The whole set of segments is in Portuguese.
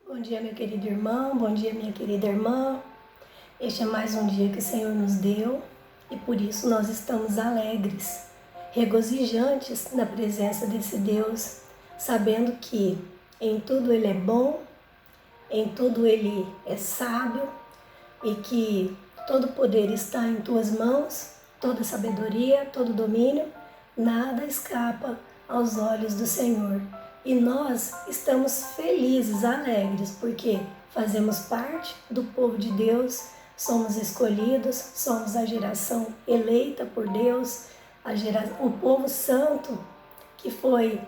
Bom dia, meu querido irmão, bom dia, minha querida irmã. Este é mais um dia que o Senhor nos deu e por isso nós estamos alegres, regozijantes na presença desse Deus, sabendo que em tudo Ele é bom, em tudo Ele é sábio e que todo poder está em tuas mãos, toda sabedoria, todo domínio, nada escapa aos olhos do Senhor. E nós estamos felizes, alegres, porque fazemos parte do povo de Deus, somos escolhidos, somos a geração eleita por Deus, o povo santo que foi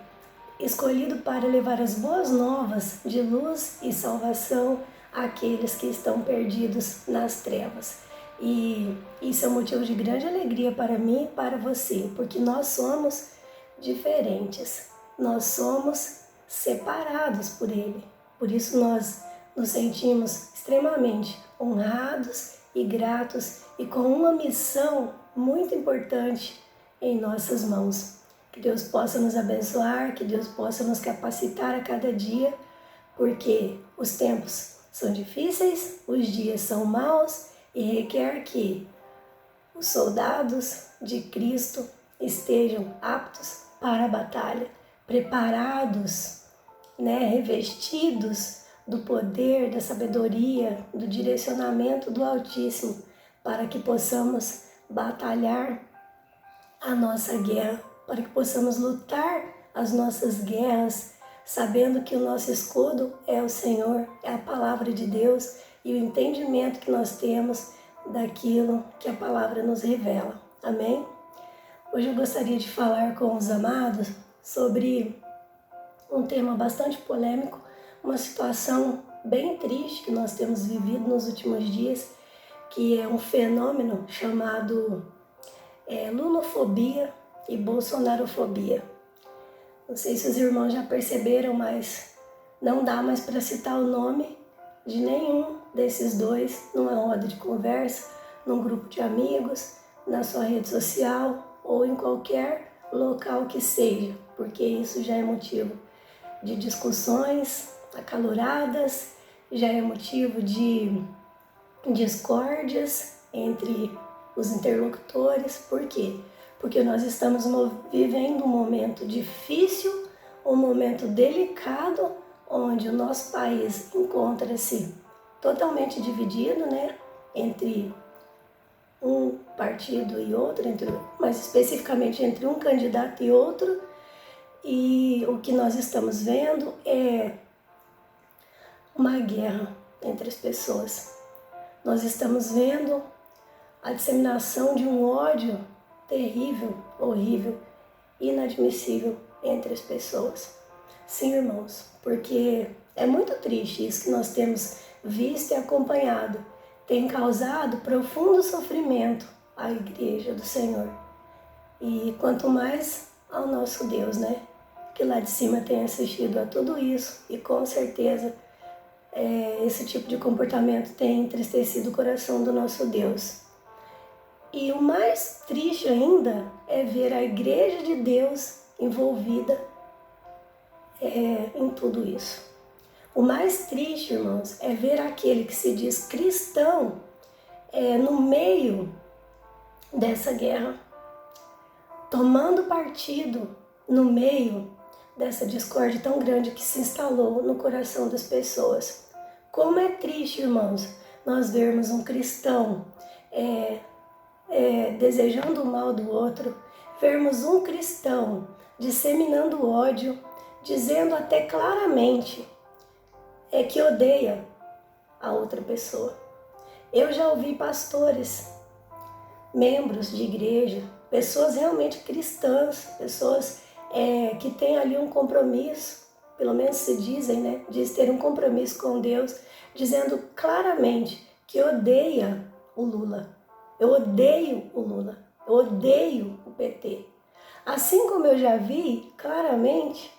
escolhido para levar as boas novas de luz e salvação àqueles que estão perdidos nas trevas. E isso é um motivo de grande alegria para mim e para você, porque nós somos diferentes, nós somos separados por Ele. Por isso nós nos sentimos extremamente honrados e gratos e com uma missão muito importante em nossas mãos. Que Deus possa nos abençoar, que Deus possa nos capacitar a cada dia, porque os tempos são difíceis, os dias são maus e requer que os soldados de Cristo estejam aptos para a batalha, preparados, revestidos do poder, da sabedoria, do direcionamento do Altíssimo, para que possamos batalhar a nossa guerra, para que possamos lutar as nossas guerras, sabendo que o nosso escudo é o Senhor, é a palavra de Deus e o entendimento que nós temos daquilo que a palavra nos revela. Amém? Hoje eu gostaria de falar com os amados sobre um tema bastante polêmico, uma situação bem triste que nós temos vivido nos últimos dias, que é um fenômeno chamado lulofobia e bolsonarofobia. Não sei se os irmãos já perceberam, mas não dá mais para citar o nome de nenhum desses dois numa roda de conversa, num grupo de amigos, na sua rede social ou em qualquer local que seja, porque isso já é motivo de discussões acaloradas, já é motivo de discórdias entre os interlocutores. Por quê? Porque nós estamos vivendo um momento difícil, um momento delicado, onde o nosso país encontra-se totalmente dividido, entre um partido e outro, mais especificamente entre um candidato e outro, e o que nós estamos vendo é uma guerra entre as pessoas. Nós estamos vendo a disseminação de um ódio terrível, horrível, inadmissível entre as pessoas. Sim, irmãos, porque é muito triste isso que nós temos visto e acompanhado. Tem causado profundo sofrimento à Igreja do Senhor. E quanto mais ao nosso Deus, que lá de cima tem assistido a tudo isso e com certeza esse tipo de comportamento tem entristecido o coração do nosso Deus. E o mais triste ainda é ver a Igreja de Deus envolvida em tudo isso. O mais triste, irmãos, é ver aquele que se diz cristão no meio dessa guerra, tomando partido no meio dessa discórdia tão grande que se instalou no coração das pessoas. Como é triste, irmãos, nós vermos um cristão desejando o mal do outro, vermos um cristão disseminando ódio, dizendo até claramente que odeia a outra pessoa. Eu já ouvi pastores, membros de igreja, pessoas realmente cristãs, pessoas que têm ali um compromisso, pelo menos se dizem, diz ter um compromisso com Deus, dizendo claramente que odeia o Lula. Eu odeio o Lula, eu odeio o PT. Assim como eu já vi claramente,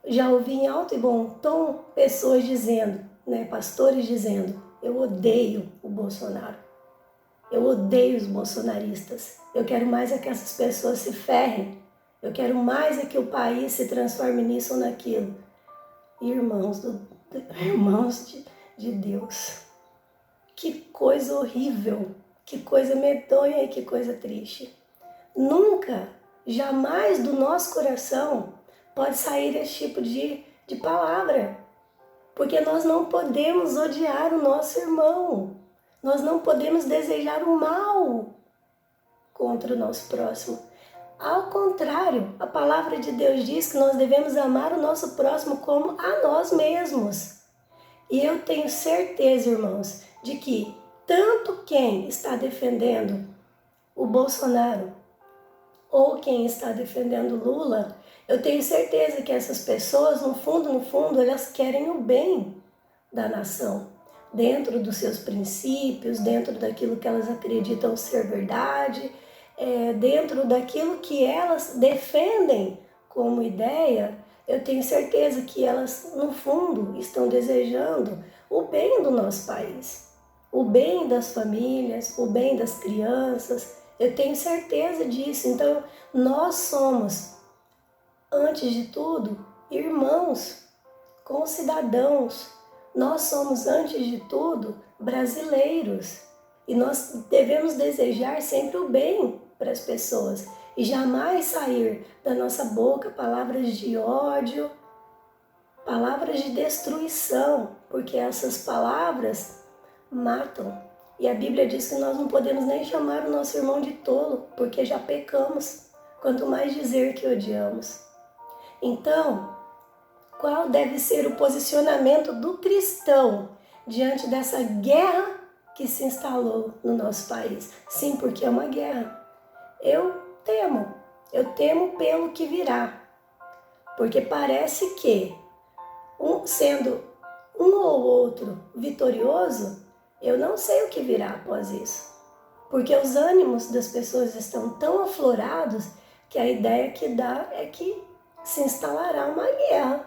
já ouvi em alto e bom tom pessoas dizendo, pastores dizendo, eu odeio o Bolsonaro, eu odeio os bolsonaristas, eu quero mais é que essas pessoas se ferrem, eu quero mais é que o país se transforme nisso ou naquilo. Irmãos Irmãos de Deus, que coisa horrível, que coisa medonha e que coisa triste. Nunca, jamais do nosso coração pode sair esse tipo de palavra, porque nós não podemos odiar o nosso irmão, nós não podemos desejar o mal contra o nosso próximo. Ao contrário, a palavra de Deus diz que nós devemos amar o nosso próximo como a nós mesmos. E eu tenho certeza, irmãos, de que tanto quem está defendendo o Bolsonaro ou quem está defendendo Lula, eu tenho certeza que essas pessoas, no fundo, elas querem o bem da nação, dentro dos seus princípios, dentro daquilo que elas acreditam ser verdade, dentro daquilo que elas defendem como ideia. Eu tenho certeza que elas, no fundo, estão desejando o bem do nosso país, o bem das famílias, o bem das crianças. Eu tenho certeza disso. Então, nós somos, antes de tudo, irmãos, concidadãos. Nós somos, antes de tudo, brasileiros. E nós devemos desejar sempre o bem para as pessoas. E jamais sair da nossa boca palavras de ódio, palavras de destruição, porque essas palavras matam. E a Bíblia diz que nós não podemos nem chamar o nosso irmão de tolo, porque já pecamos, quanto mais dizer que odiamos. Então, qual deve ser o posicionamento do cristão diante dessa guerra que se instalou no nosso país? Sim, porque é uma guerra. Eu temo pelo que virá, porque parece que, sendo um ou outro vitorioso, eu não sei o que virá após isso, porque os ânimos das pessoas estão tão aflorados que a ideia que dá é que se instalará uma guerra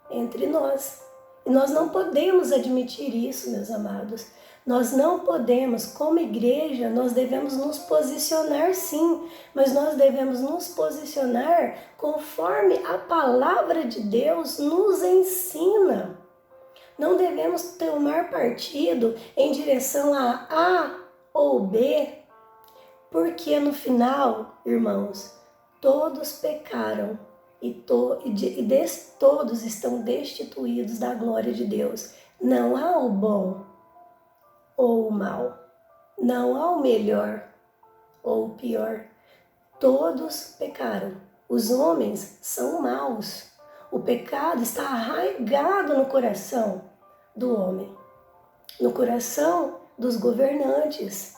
entre nós. E nós não podemos admitir isso, meus amados. Nós não podemos, como igreja, nós devemos nos posicionar sim, mas nós devemos nos posicionar conforme a palavra de Deus nos ensina. Não devemos tomar partido em direção a A ou B, porque no final, irmãos, todos pecaram e todos estão destituídos da glória de Deus. Não há o bom ou o mal, não há o melhor ou o pior. Todos pecaram. Os homens são maus. O pecado está arraigado no coração do homem, no coração dos governantes,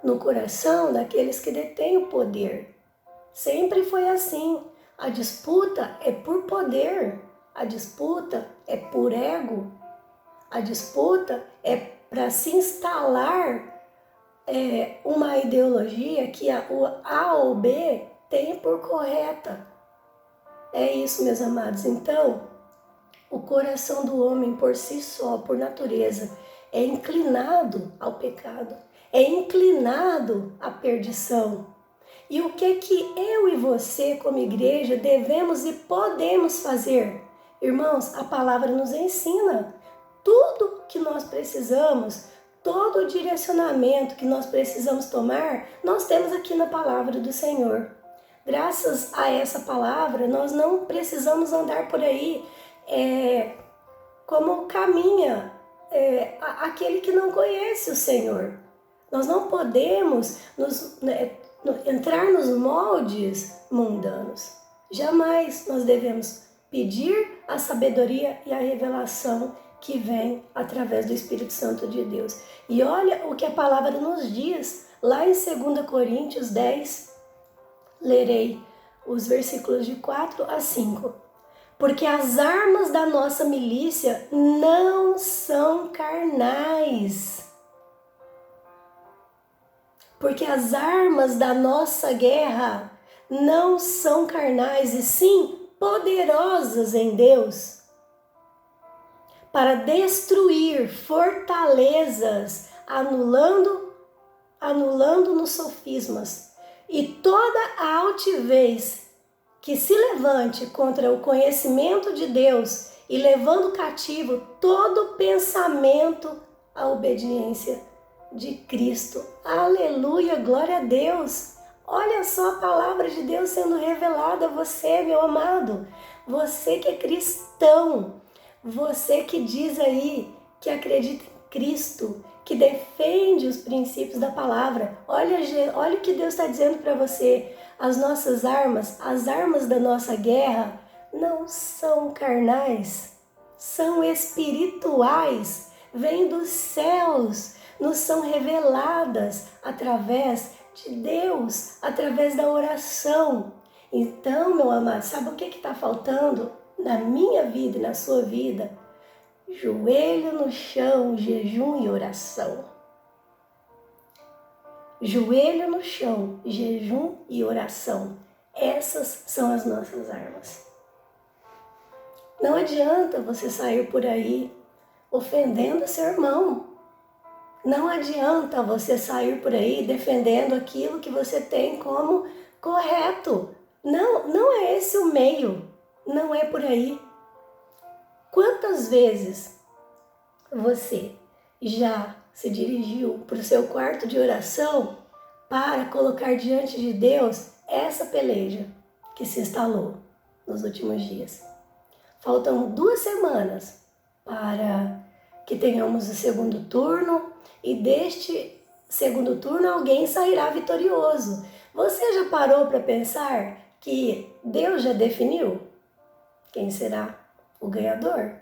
no coração daqueles que detêm o poder. Sempre foi assim. A disputa é por poder, a disputa é por ego, a disputa é para se instalar uma ideologia que o A ou B tem por correta. É isso, meus amados. Então, o coração do homem por si só, por natureza, é inclinado ao pecado, é inclinado à perdição. E o que eu e você, como igreja, devemos e podemos fazer? Irmãos, a palavra nos ensina. Tudo que nós precisamos, todo o direcionamento que nós precisamos tomar, nós temos aqui na palavra do Senhor. Graças a essa palavra, nós não precisamos andar por aí como caminha aquele que não conhece o Senhor. Nós não podemos entrar nos moldes mundanos. Jamais nós devemos pedir a sabedoria e a revelação que vem através do Espírito Santo de Deus. E olha o que a palavra nos diz lá em 2 Coríntios 10, lerei os versículos de 4 a 5. Porque as armas da nossa milícia não são carnais. Porque as armas da nossa guerra não são carnais, e sim poderosas em Deus, para destruir fortalezas, anulando nos sofismas e toda a altivez que se levante contra o conhecimento de Deus, e levando cativo todo pensamento à obediência de Cristo. Aleluia, glória a Deus. Olha só a palavra de Deus sendo revelada a você, meu amado. Você que é cristão, você que diz aí que acredita em Cristo, que defende os princípios da palavra. Olha o que Deus está dizendo para você. As nossas armas, as armas da nossa guerra, não são carnais, são espirituais, vêm dos céus, nos são reveladas através de Deus, através da oração. Então, meu amado, sabe o que está faltando na minha vida e na sua vida? Joelho no chão, jejum e oração. Joelho no chão, jejum e oração. Essas são as nossas armas. Não adianta você sair por aí ofendendo seu irmão. Não adianta você sair por aí defendendo aquilo que você tem como correto. Não é esse o meio. Não é por aí. Quantas vezes você já se dirigiu para o seu quarto de oração para colocar diante de Deus essa peleja que se instalou nos últimos dias? Faltam 2 semanas para que tenhamos o segundo turno e deste segundo turno alguém sairá vitorioso. Você já parou para pensar que Deus já definiu quem será o ganhador?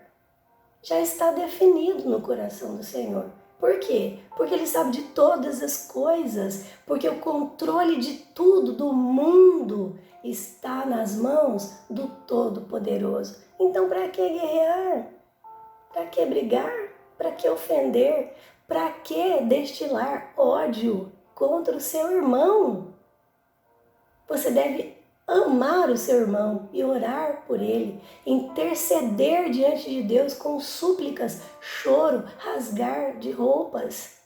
Já está definido no coração do Senhor. Por quê? Porque Ele sabe de todas as coisas, porque o controle de tudo do mundo está nas mãos do Todo-Poderoso. Então, para que guerrear? Para que brigar? Para que ofender? Para que destilar ódio contra o seu irmão? Você deve amar o seu irmão e orar por ele, interceder diante de Deus com súplicas, choro, rasgar de roupas,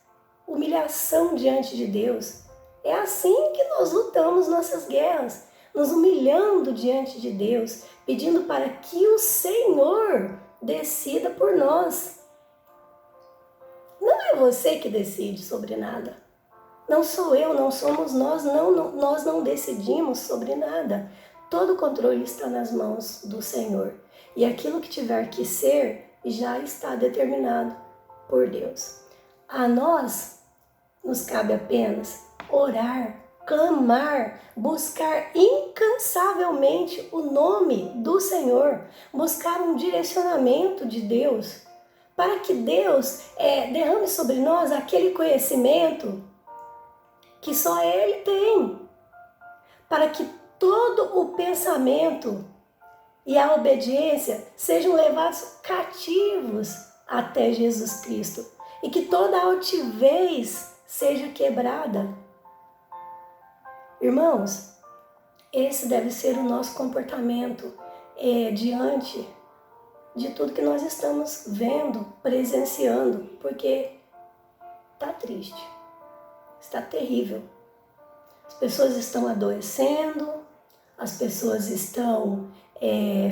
humilhação diante de Deus. É assim que nós lutamos nossas guerras, nos humilhando diante de Deus, pedindo para que o Senhor decida por nós. Não é você que decide sobre nada. Não sou eu, não somos nós, nós não decidimos sobre nada. Todo o controle está nas mãos do Senhor. E aquilo que tiver que ser, já está determinado por Deus. A nós nos cabe apenas orar, clamar, buscar incansavelmente o nome do Senhor, buscar um direcionamento de Deus, para que Deus derrame sobre nós aquele conhecimento que só Ele tem, para que todo o pensamento e a obediência sejam levados cativos até Jesus Cristo e que toda a altivez seja quebrada. Irmãos, esse deve ser o nosso comportamento diante de tudo que nós estamos vendo, presenciando, porque está triste. Está terrível. As pessoas estão adoecendo, as pessoas estão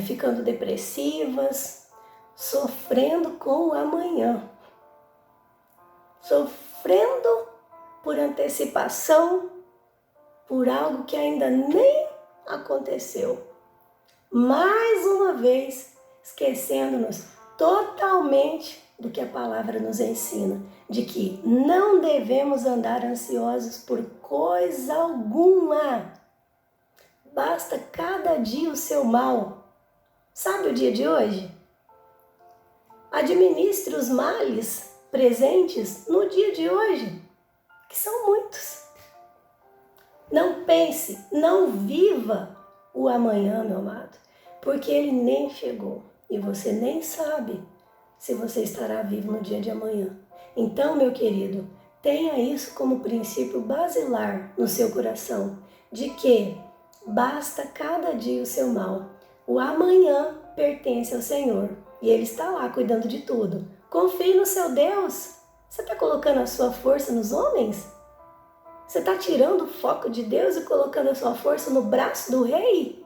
ficando depressivas, sofrendo com o amanhã, sofrendo por antecipação, por algo que ainda nem aconteceu. Mais uma vez, esquecendo-nos totalmente do que a palavra nos ensina, de que não devemos andar ansiosos por coisa alguma. Basta cada dia o seu mal. Sabe o dia de hoje? Administre os males presentes no dia de hoje, que são muitos. Não pense, não viva o amanhã, meu amado, porque ele nem chegou e você nem sabe se você estará vivo no dia de amanhã. Então, meu querido, tenha isso como princípio basilar no seu coração, de que basta cada dia o seu mal. O amanhã pertence ao Senhor e Ele está lá cuidando de tudo. Confie no seu Deus. Você está colocando a sua força nos homens? Você está tirando o foco de Deus e colocando a sua força no braço do rei?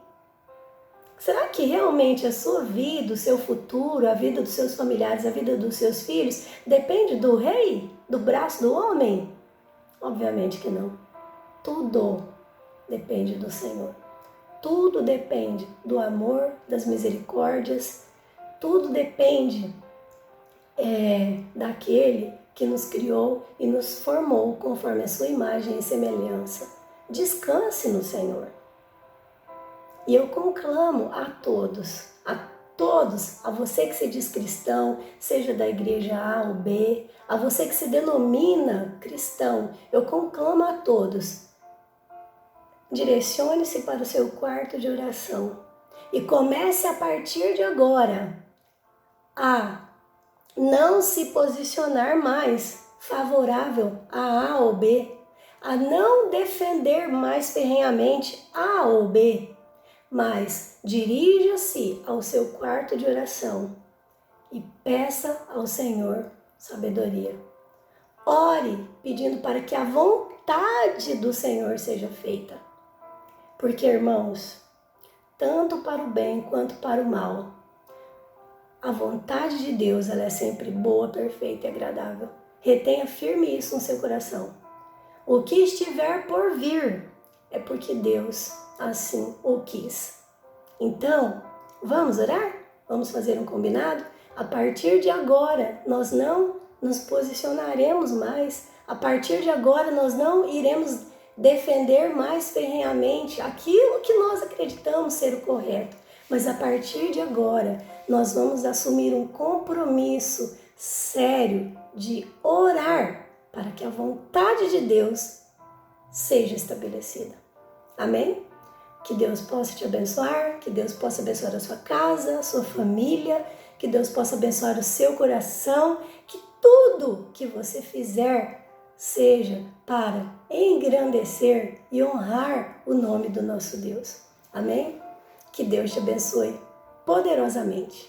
Será que realmente a sua vida, o seu futuro, a vida dos seus familiares, a vida dos seus filhos depende do rei, do braço do homem? Obviamente que não. Tudo depende do Senhor. Tudo depende do amor, das misericórdias. Tudo depende daquele que nos criou e nos formou conforme a sua imagem e semelhança. Descanse no Senhor. E eu conclamo a todos, a você que se diz cristão, seja da igreja A ou B, a você que se denomina cristão, eu conclamo a todos, direcione-se para o seu quarto de oração e comece a partir de agora a não se posicionar mais favorável a ou B, a não defender mais ferrenhamente A ou B, mas dirija-se ao seu quarto de oração e peça ao Senhor sabedoria. Ore pedindo para que a vontade do Senhor seja feita. Porque, irmãos, tanto para o bem quanto para o mal, a vontade de Deus ela é sempre boa, perfeita e agradável. Retenha firme isso no seu coração. O que estiver por vir é porque Deus assim o quis. Então, vamos orar? Vamos fazer um combinado? A partir de agora, nós não nos posicionaremos mais. A partir de agora, nós não iremos defender mais ferrenhamente aquilo que nós acreditamos ser o correto. Mas a partir de agora, nós vamos assumir um compromisso sério de orar para que a vontade de Deus seja estabelecida. Amém? Que Deus possa te abençoar, que Deus possa abençoar a sua casa, a sua família, que Deus possa abençoar o seu coração, que tudo que você fizer seja para engrandecer e honrar o nome do nosso Deus. Amém? Que Deus te abençoe poderosamente.